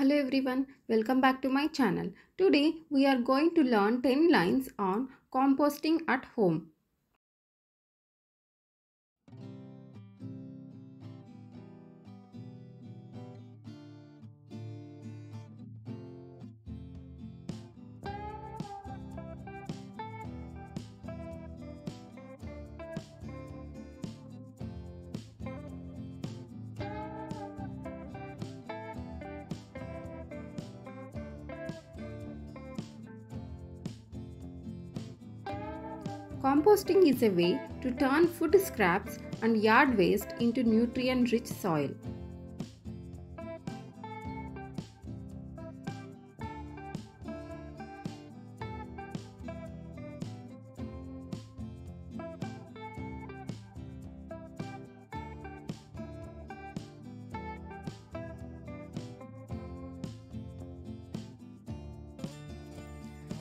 Hello everyone, welcome back to my channel. Today we are going to learn 10 lines on composting at home. Composting is a way to turn food scraps and yard waste into nutrient-rich soil.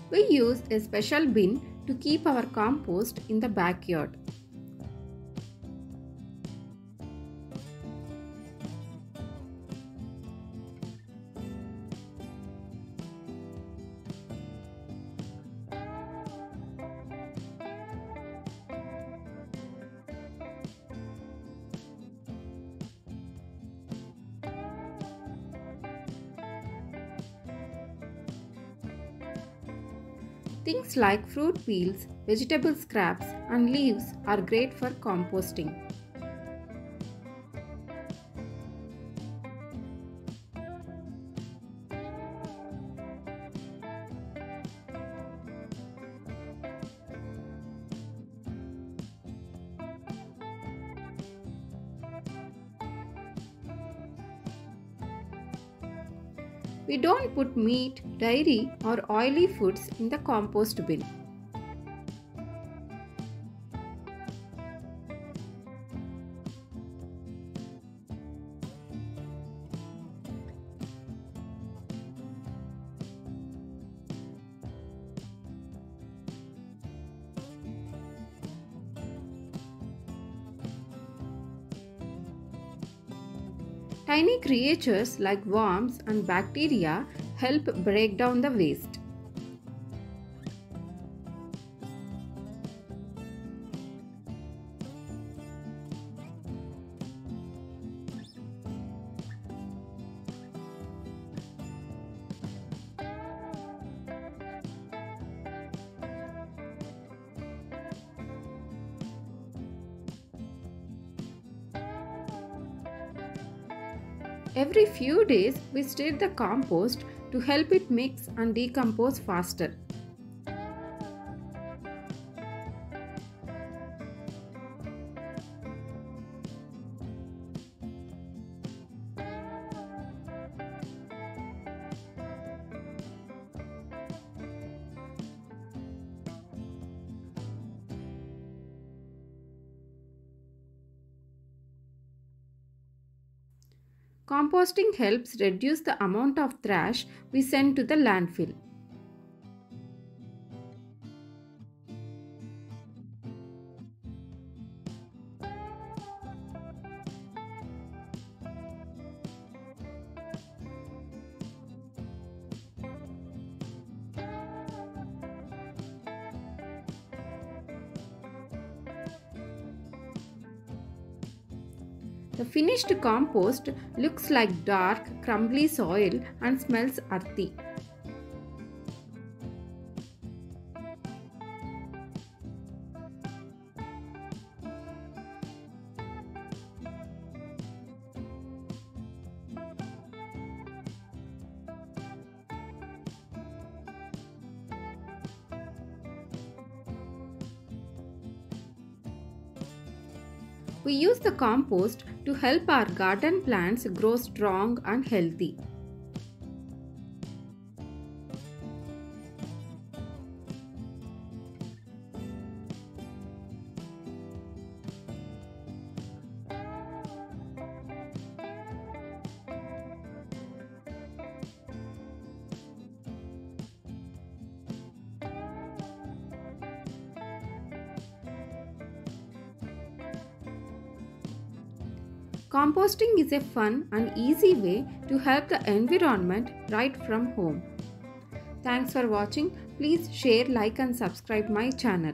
We use a special bin to keep our compost in the backyard. Things like fruit peels, vegetable scraps, and leaves are great for composting. We don't put meat, dairy, or oily foods in the compost bin. Tiny creatures like worms and bacteria help break down the waste. Every few days, we stir the compost to help it mix and decompose faster. Composting helps reduce the amount of trash we send to the landfill. The finished compost looks like dark, crumbly soil and smells earthy. We use the compost to help our garden plants grow strong and healthy. Composting is a fun and easy way to help the environment right from home. Thanks for watching. Please share, like and subscribe my channel.